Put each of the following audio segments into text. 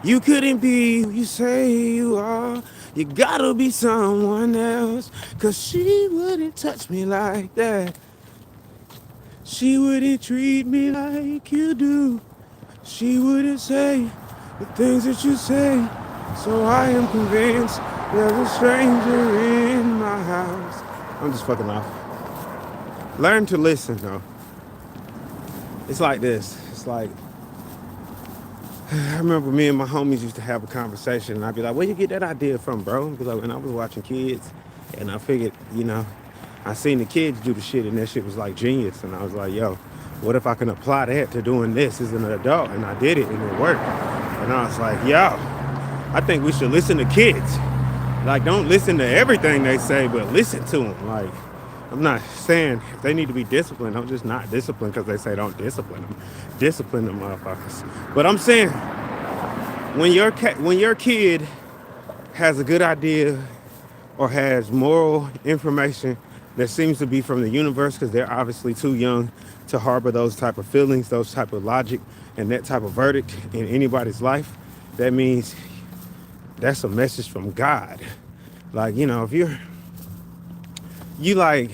You couldn't be who you say you are. You gotta be someone else. Cause she wouldn't touch me like that. She wouldn't treat me like you do. She wouldn't say the things that you say. So I am convinced there's a stranger in my house. I'm just fucking off. Learn to listen though. It's like this. It's like I remember me and my homies used to have a conversation, and I'd be like, "Where you get that idea from, bro?" And be like, "When I was watching kids, and I figured, I seen the kids do the shit, and that shit was like genius." And I was like, "Yo, what if I can apply that to doing this as an adult?" And I did it, and it worked. And I was like, "Yo, I think we should listen to kids. Like, don't listen to everything they say, but listen to them. Like, I'm not saying if they need to be disciplined. I'm just not disciplined because they say don't discipline them. Discipline them motherfuckers. But I'm saying when your kid has a good idea or has moral information that seems to be from the universe because they're obviously too young to harbor those type of feelings, those type of logic, and that type of verdict in anybody's life, that means that's a message from God. Like, if you like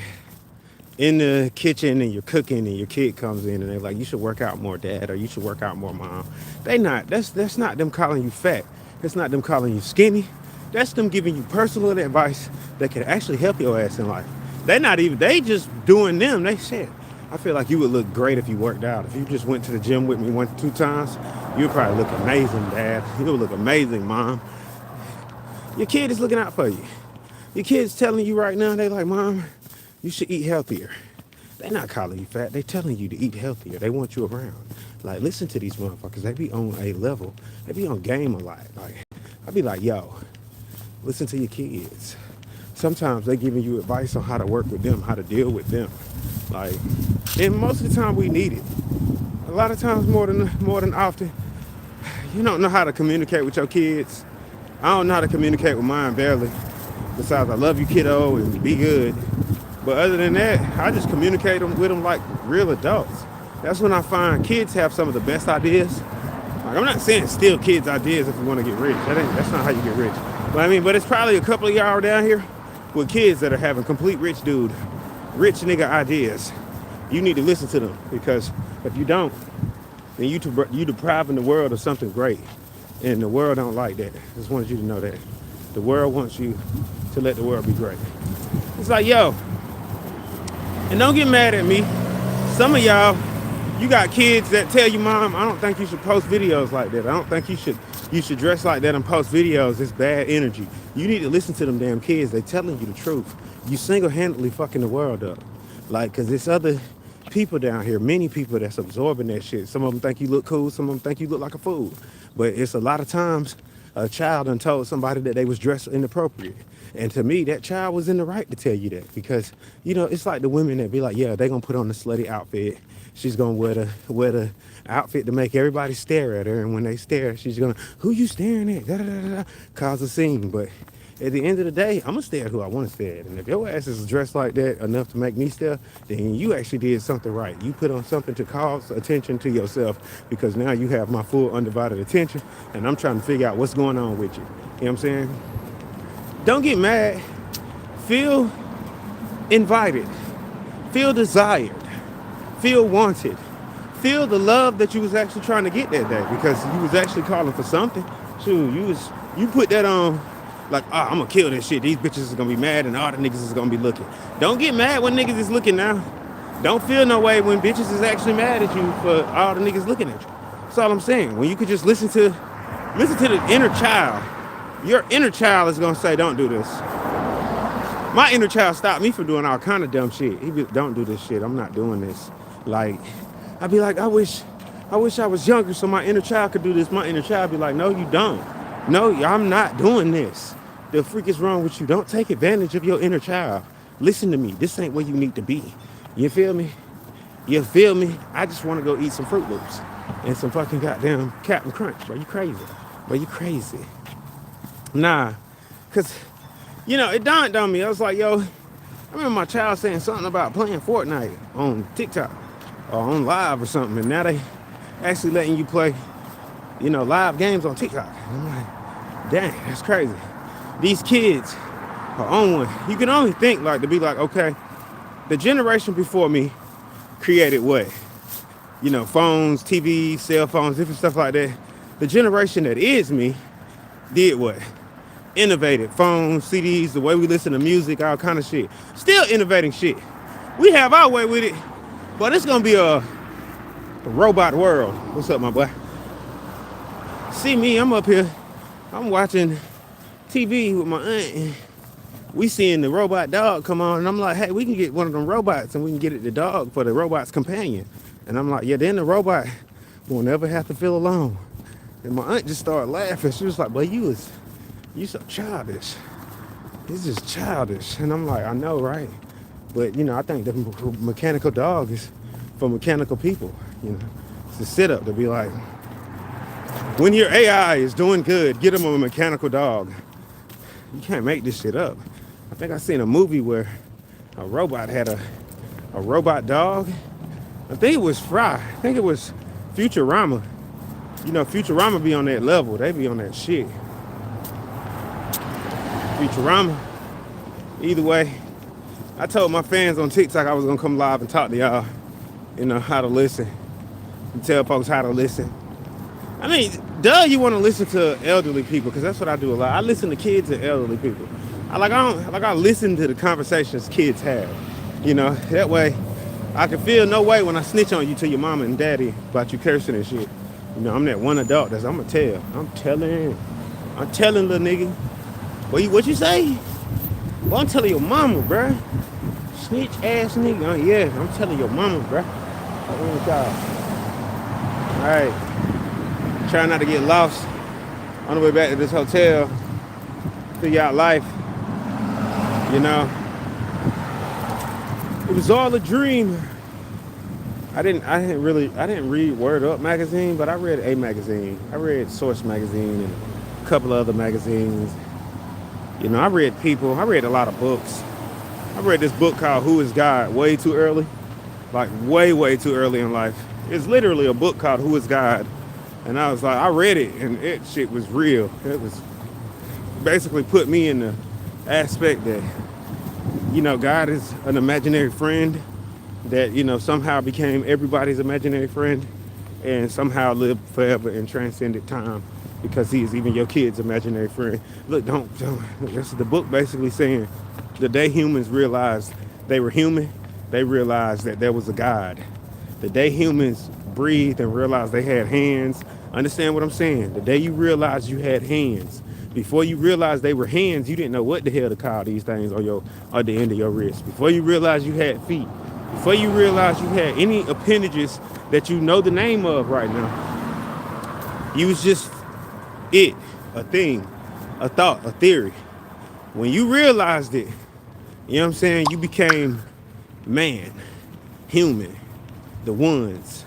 in the kitchen and you're cooking and your kid comes in and they're like, you should work out more, dad, or you should work out more, mom. That's not them calling you fat. That's not them calling you skinny. That's them giving you personal advice that can actually help your ass in life. They just doing them. They said, I feel like you would look great if you worked out. If you just went to the gym with me 1, 2 times, you'd probably look amazing, dad. You would look amazing, mom. Your kid is looking out for you. Your kid's telling you right now, they like, mom, you should eat healthier. They're not calling you fat. They're telling you to eat healthier. They want you around. Like, listen to these motherfuckers. They be on a level. They be on game a lot. Like, I be like, yo, listen to your kids. Sometimes they giving you advice on how to work with them, how to deal with them. Like, and most of the time we need it. A lot of times more than often, you don't know how to communicate with your kids. I don't know how to communicate with mine barely. Besides, I love you, kiddo, and be good. But other than that, I just communicate with them like real adults. That's when I find kids have some of the best ideas. Like, I'm not saying steal kids' ideas if you want to get rich. That's not how you get rich. But it's probably a couple of y'all down here with kids that are having complete rich nigga ideas. You need to listen to them, because if you don't, then you depriving the world of something great. And the world don't like that. Just wanted you to know that. The world wants you to let the world be great. It's like, yo, and don't get mad at me. Some of y'all, you got kids that tell you, mom, I don't think you should post videos like that. I don't think you should dress like that and post videos. It's bad energy. You need to listen to them damn kids. They telling you the truth. You single-handedly fucking the world up. Like, cause there's other people down here, many people that's absorbing that shit. Some of them think you look cool. Some of them think you look like a fool. But it's a lot of times a child done told somebody that they was dressed inappropriate. And to me, that child was in the right to tell you that, because, it's like the women that be like, yeah, they gonna put on the slutty outfit. She's gonna wear the outfit to make everybody stare at her. And when they stare, she's gonna, who you staring at? Da, da, da, da, cause a scene. But at the end of the day, I'm gonna stare at who I want to stare at. And if your ass is dressed like that enough to make me stare, then you actually did something right. You put on something to cause attention to yourself, because now you have my full undivided attention, and I'm trying to figure out what's going on with you. You know what I'm saying? Don't get mad. Feel invited. Feel desired. Feel wanted. Feel the love that you was actually trying to get that day, because you was actually calling for something. Shoot, you put that on like, I'm gonna kill this shit. These bitches is gonna be mad and all the niggas is gonna be looking. Don't get mad when niggas is looking now. Don't feel no way when bitches is actually mad at you for all the niggas looking at you. That's all I'm saying. When you could just listen to the inner child. Your inner child is gonna say, don't do this. My inner child stopped me from doing all kind of dumb shit. He be, don't do this shit. I'm not doing this. Like, I'd be like, I wish I was younger so my inner child could do this. My inner child be like, no, you don't. No, I'm not doing this. The freak is wrong with you. Don't take advantage of your inner child. Listen to me. This ain't where you need to be. You feel me? You feel me? I just want to go eat some Fruit Loops and some fucking goddamn Captain Crunch. Bro, you crazy. Bro, you crazy. Nah, because, it dawned on me. I was like, yo, I remember my child saying something about playing Fortnite on TikTok or on live or something. And now they actually letting you play live games on TikTok. And I'm like, dang, that's crazy. These kids are on one. You can only think like to be like, okay, the generation before me created what? Phones, TVs, cell phones, different stuff like that. The generation that is me did what? Innovated phones, CDs, the way we listen to music, all kind of shit. Still innovating shit. We have our way with it, but it's gonna be a robot world. What's up, my boy? See me, I'm up here. I'm watching TV with my aunt. And we seeing the robot dog come on, and I'm like, hey, we can get one of them robots, and we can get it the dog for the robot's companion. And I'm like, yeah, then the robot won't never have to feel alone. And my aunt just started laughing. She was like, boy, you so childish. It's just childish. And I'm like, I know, right? But, I think the mechanical dog is for mechanical people. It's a sit-up to be like, when your AI is doing good, get them a mechanical dog. You can't make this shit up. I think I seen a movie where a robot had a robot dog. I think it was Fry. I think it was Futurama. Futurama be on that level. They be on that shit. Futurama. Either way, I told my fans on TikTok I was gonna come live and talk to y'all, how to listen. And tell folks how to listen. I mean, you want to listen to elderly people, because that's what I do a lot. I listen to kids and elderly people. I listen to the conversations kids have. That way I can feel no way when I snitch on you to your mama and daddy about you cursing and shit. I'm that one adult that's I'm gonna tell. I'm telling little nigga. What you say? Well, I'm telling your mama, bruh. Snitch ass nigga. Oh, yeah, I'm telling your mama, bruh. Alright. Trying not to get lost on the way back to this hotel. Figure out life. It was all a dream. I didn't read Word Up magazine, but I read a magazine. I read Source magazine and a couple of other magazines. I read People. I read a lot of books. I read this book called Who is God way too early. Like way, way too early in life. It's literally a book called Who is God. And I was like, I read it and it shit was real. It was basically put me in the aspect that, God is an imaginary friend that, somehow became everybody's imaginary friend and somehow lived forever and transcended time because he is even your kid's imaginary friend. Look, don't. This is the book basically saying the day humans realized they were human, they realized that there was a God. The day humans breathed and realized they had hands. Understand what I'm saying? The day you realized you had hands. Before you realized they were hands, you didn't know what the hell to call these things on the end of your wrist. Before you realized you had feet. Before you realized you had any appendages that you know the name of right now. You was just it, a thing, a thought, a theory. When you realized it, you know what I'm saying, you became man, human, the ones.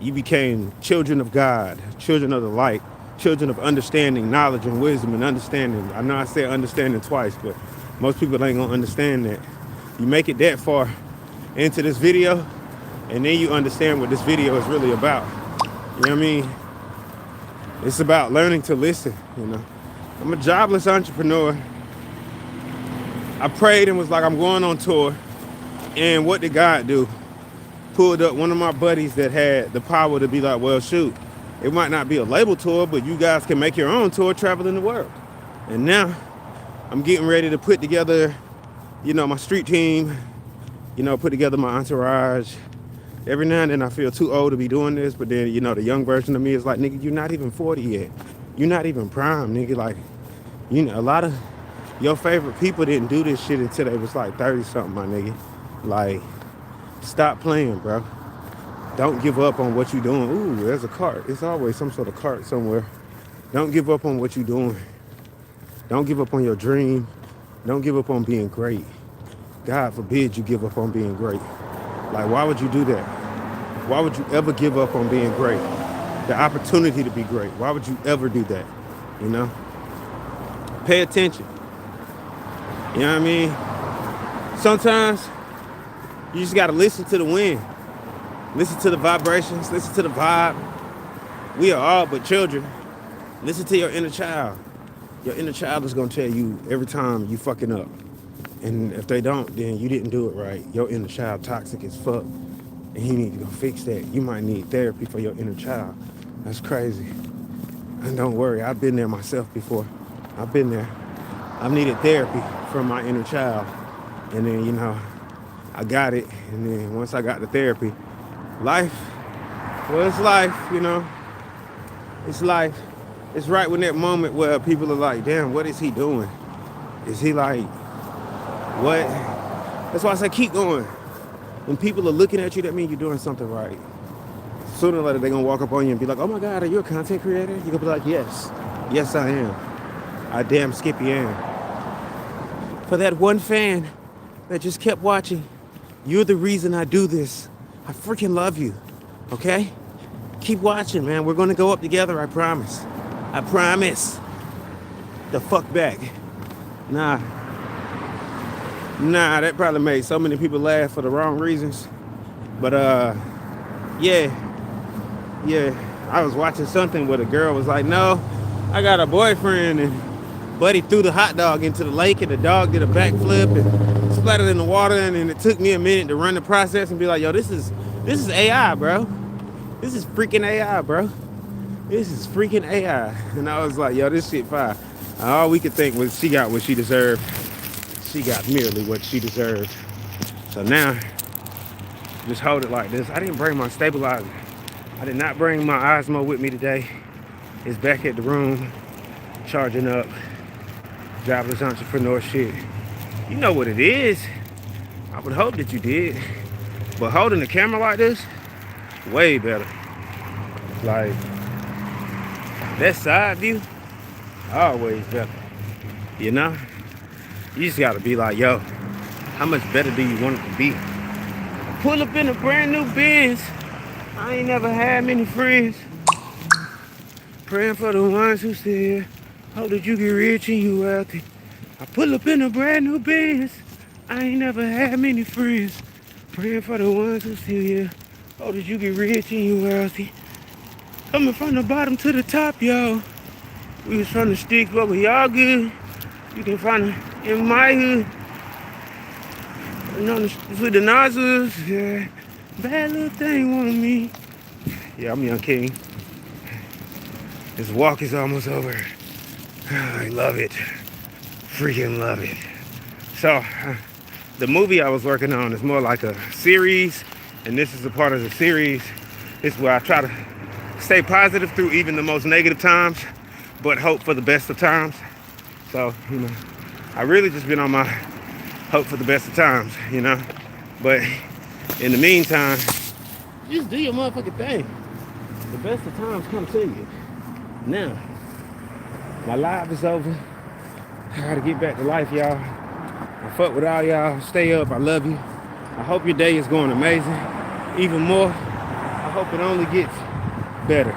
You became children of God, children of the light, children of understanding, knowledge, and wisdom, and understanding. I know I said understanding twice, but most people ain't gonna understand that. You make it that far into this video, and then you understand what this video is really about. You know what I mean? It's about learning to listen, I'm a jobless entrepreneur. I prayed and was like, I'm going on tour. And what did God do? Pulled up one of my buddies that had the power to be like, well, shoot, it might not be a label tour, but you guys can make your own tour traveling the world. And now I'm getting ready to put together, my street team, put together my entourage. Every now and then I feel too old to be doing this, but then, the young version of me is like, nigga, you're not even 40 yet. You're not even prime, nigga. Like, a lot of your favorite people didn't do this shit until they was like 30 something, my nigga. Like, stop playing, bro. Don't give up on what you're doing. Ooh, there's a cart. It's always some sort of cart somewhere. Don't give up on what you're doing. Don't give up on your dream. Don't give up on being great. God forbid you give up on being great. Like, why would you do that? Why would you ever give up on being great? The opportunity to be great. Why would you ever do that? Pay attention. You know what I mean? Sometimes you just got to listen to the wind. Listen to the vibrations. Listen to the vibe. We are all but children. Listen to your inner child. Your inner child is gonna tell you every time you fucking up. And if they don't, then you didn't do it right. Your inner child toxic as fuck. And you need to go fix that. You might need therapy for your inner child. That's crazy. And don't worry, I've been there myself before. I've been there. I've needed therapy from my inner child. And then, I got it. And then once I got the therapy, life, well, it's life, It's life. It's right when that moment where people are like, damn, what is he doing? Is he like, what? That's why I say keep going. When people are looking at you, that means you're doing something right. Sooner or later, they're going to walk up on you and be like, oh my God, are you a content creator? You're going to be like, yes. Yes, I am. I damn Skippy am. For that one fan that just kept watching, you're the reason I do this. I freaking love you. Okay? Keep watching, man. We're going to go up together, I promise. I promise. The fuck back. Nah, that probably made so many people laugh for the wrong reasons. But, yeah. I was watching something where the girl was like, no, I got a boyfriend. And buddy threw the hot dog into the lake and the dog did a backflip and splattered in the water. And it took me a minute to run the process and be like, yo, this is AI, bro. This is freaking AI, bro. This is freaking AI. And I was like, yo, this shit fire. All we could think was she got what she deserved. She got merely what she deserved. So now, just hold it like this. I didn't bring my stabilizer. I did not bring my Osmo with me today. It's back at the room, charging up. Jobless entrepreneur shit. You know what it is. I would hope that you did. But holding the camera like this, way better. Like, that side view, always better. You just gotta be like, yo, how much better do you want it to be? Pull up in a brand new Benz. I ain't never had many friends. Praying for the ones who still here. Hope that you get rich and you wealthy. I pull up in a brand new Benz. I ain't never had many friends. Praying for the ones who still here. Hope that you get rich and you wealthy. Coming from the bottom to the top, yo. We was from the sticks, but we all good. You can find it in my hood. With the nozzles, yeah. Bad little thing wanted me. Yeah, I'm Young King. This walk is almost over. I love it. Freaking love it. So, the movie I was working on is more like a series, and this is a part of the series. It's where I try to stay positive through even the most negative times, but hope for the best of times. So, I really just been on my hope for the best of times, But in the meantime, just do your motherfucking thing. The best of times come to you. Now, my life is over. I gotta get back to life, y'all. I fuck with all y'all. Stay up. I love you. I hope your day is going amazing. Even more, I hope it only gets better.